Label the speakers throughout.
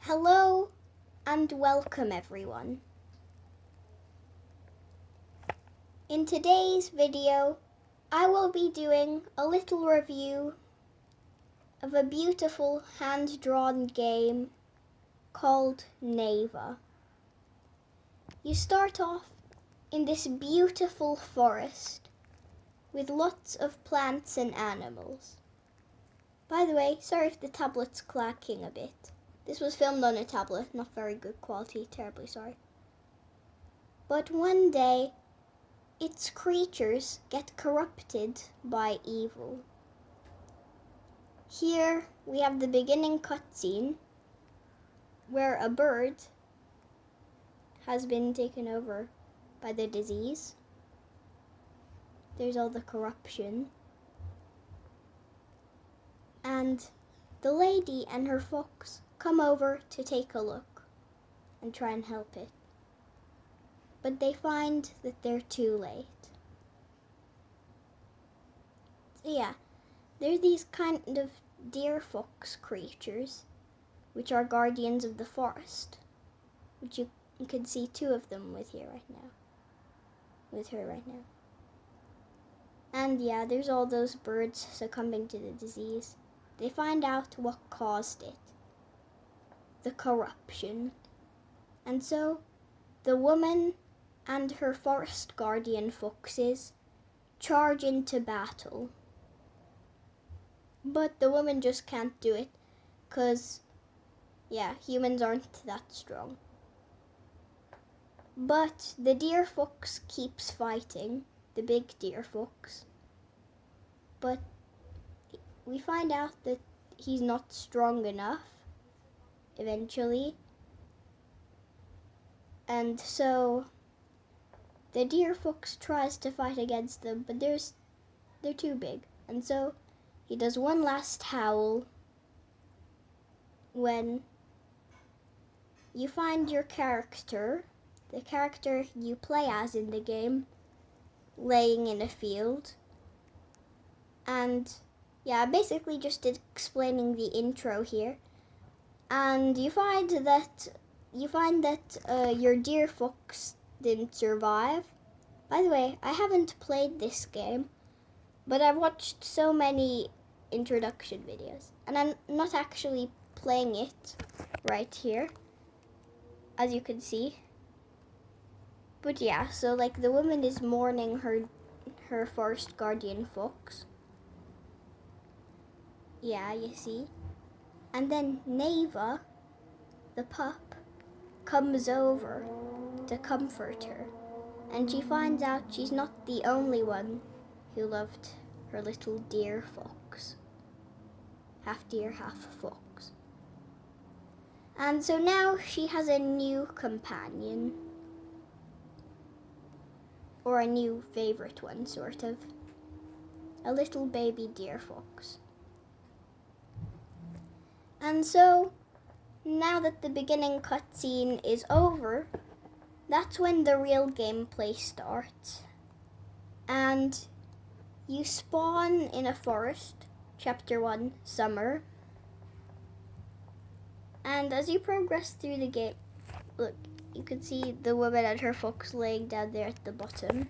Speaker 1: Hello and welcome everyone. In today's video, I will be doing a little review of a beautiful hand-drawn game called NEVA. You start off in this beautiful forest with lots of plants and animals. By the way, sorry if the tablet's clacking a bit. This was filmed on a tablet, not very good quality, terribly sorry. But one day, its creatures get corrupted by evil. Here we have the beginning cutscene where a bird has been taken over by the disease. There's all the corruption. And the lady and her fox come over to take a look and try and help it. But they find that they're too late. So yeah, they're these kind of deer fox creatures, which are guardians of the forest, which you can see two of them with her right now. And yeah, there's all those birds succumbing to the disease. They find out what caused it. The corruption. And so, the woman and her forest guardian foxes charge into battle. But the woman just can't do it, because, yeah, humans aren't that strong. But the deer fox keeps fighting, the big deer fox. But we find out that he's not strong enough, eventually. And so the deer fox tries to fight against them, but they're too big. And so he does one last howl when you find your character, the character you play as in the game, laying in a field. And yeah, basically just explaining the intro here. And you find that your deer fox didn't survive. By the way, I haven't played this game, but I've watched so many introduction videos, and I'm not actually playing it right here, as you can see. But yeah, so like the woman is mourning her forest guardian fox. Yeah, you see. And then NEVA, the pup, comes over to comfort her. And she finds out she's not the only one who loved her little deer fox. Half deer, half fox. And so now she has a new companion. Or a new favorite one, sort of. A little baby deer fox. And so, now that the beginning cutscene is over, that's when the real gameplay starts. And you spawn in a forest, Chapter 1, Summer. And as you progress through the game, look, you can see the woman and her fox laying down there at the bottom.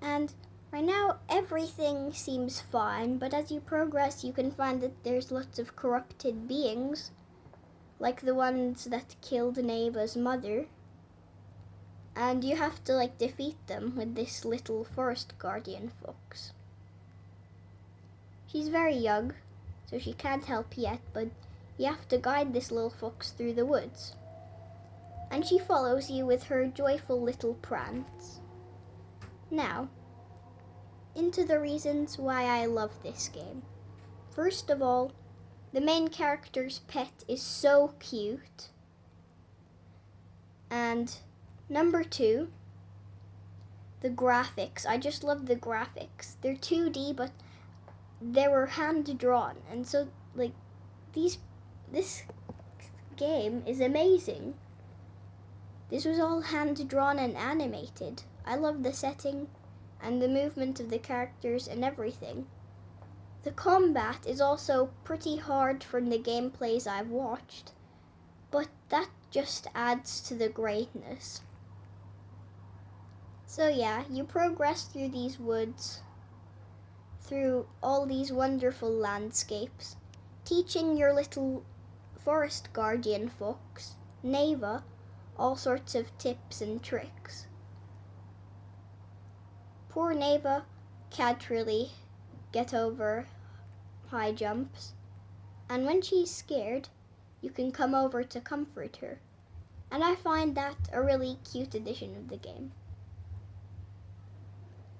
Speaker 1: And right now, everything seems fine, but as you progress, you can find that there's lots of corrupted beings, like the ones that killed NEVA's mother. And you have to defeat them with this little forest guardian fox. She's very young, so she can't help yet, but you have to guide this little fox through the woods. And she follows you with her joyful little prance. Now, into the reasons why I love this game. First of all, the main character's pet is so cute. And number 2, the graphics. I just love the graphics. They're 2D, but they were hand-drawn. And so, this game is amazing. This was all hand-drawn and animated. I love the setting and the movement of the characters and everything. The combat is also pretty hard from the gameplays I've watched, but that just adds to the greatness. So yeah, you progress through these woods, through all these wonderful landscapes, teaching your little forest guardian fox, NEVA, all sorts of tips and tricks. Poor NEVA can't really get over high jumps, and when she's scared, you can come over to comfort her, and I find that a really cute addition of the game.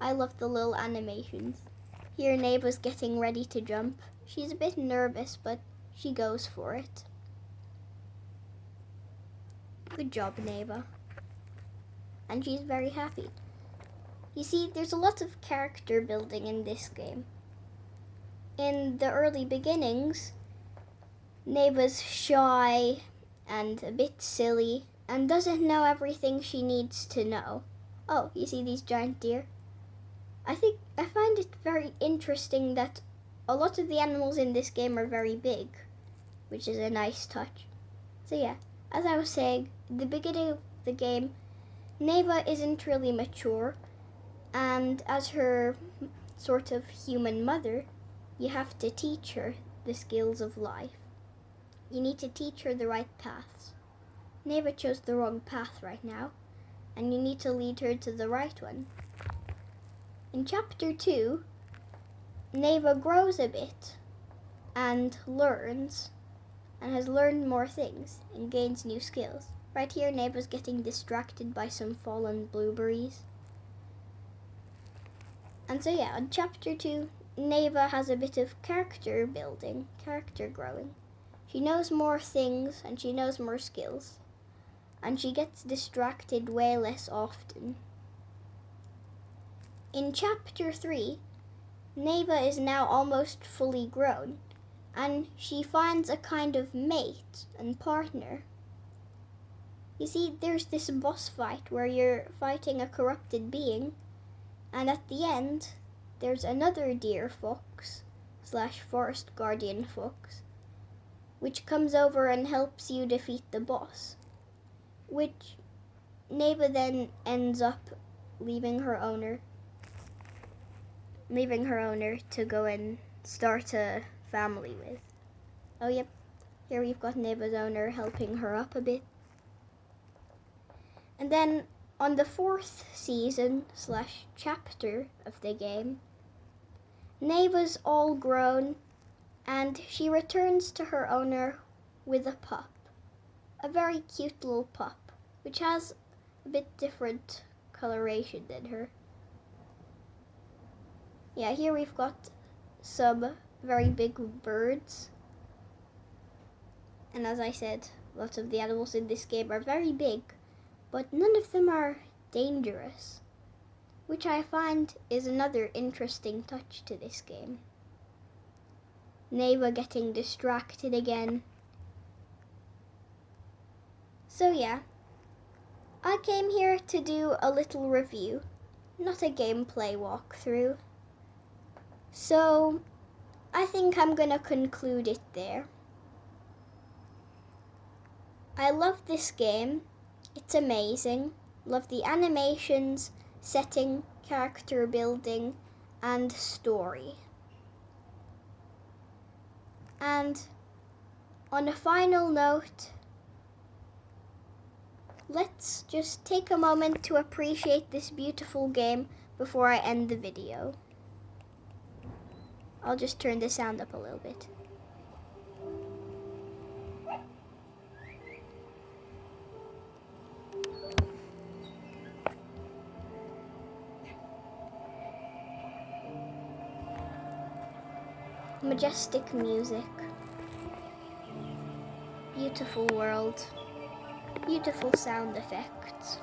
Speaker 1: I love the little animations. Here NEVA's getting ready to jump. She's a bit nervous, but she goes for it. Good job, NEVA. And she's very happy. You see, there's a lot of character building in this game. In the early beginnings, NEVA's shy and a bit silly and doesn't know everything she needs to know. Oh, you see these giant deer? I find it very interesting that a lot of the animals in this game are very big, which is a nice touch. So yeah, as I was saying, at the beginning of the game, NEVA isn't really mature, and as her sort of human mother, you have to teach her the skills of life. You need to teach her the right paths. NEVA chose the wrong path right now, and you need to lead her to the right one. In Chapter 2, NEVA grows a bit and learns, and has learned more things and gains new skills. Right here, NEVA's getting distracted by some fallen blueberries. And so yeah, in Chapter 2, NEVA has a bit of character building, character growing. She knows more things and she knows more skills. And she gets distracted way less often. In Chapter 3, NEVA is now almost fully grown, and she finds a kind of mate and partner. You see, there's this boss fight where you're fighting a corrupted being, and at the end, there's another deer fox / forest guardian fox, which comes over and helps you defeat the boss, which NEVA then ends up leaving her owner to go and start a family with. Oh yep, here we've got NEVA's owner helping her up a bit. And then on the 4th season / chapter of the game, NEVA's all grown and she returns to her owner with a pup. A very cute little pup, which has a bit different coloration than her. Yeah, here we've got some very big birds. And as I said, lots of the animals in this game are very big, but none of them are dangerous, which I find is another interesting touch to this game. NEVA getting distracted again. So yeah, I came here to do a little review, not a gameplay walkthrough. So I think I'm gonna conclude it there. I love this game. It's amazing. Love the animations, setting, character building, and story. And on a final note, let's just take a moment to appreciate this beautiful game before I end the video. I'll just turn the sound up a little bit. Majestic music. Beautiful world. Beautiful sound effects.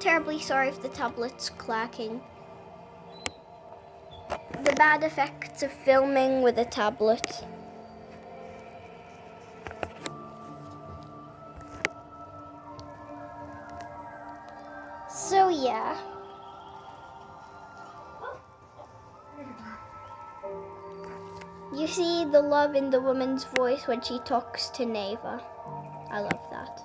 Speaker 1: Terribly sorry if the tablet's clacking. The bad effects of filming with a tablet. So yeah, You see the love in the woman's voice when she talks to NEVA. I love that.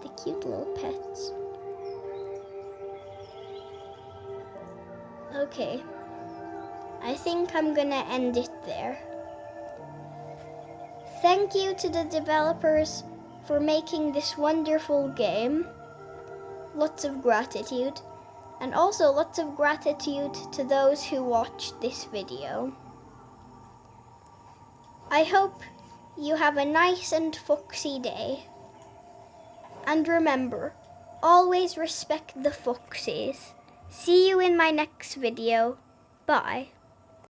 Speaker 1: The cute little pets. Okay. I think I'm gonna end it there. Thank you to the developers for making this wonderful game. Lots of gratitude. And also lots of gratitude to those who watched this video. I hope you have a nice and foxy day. And remember, always respect the foxes. See you in my next video. Bye.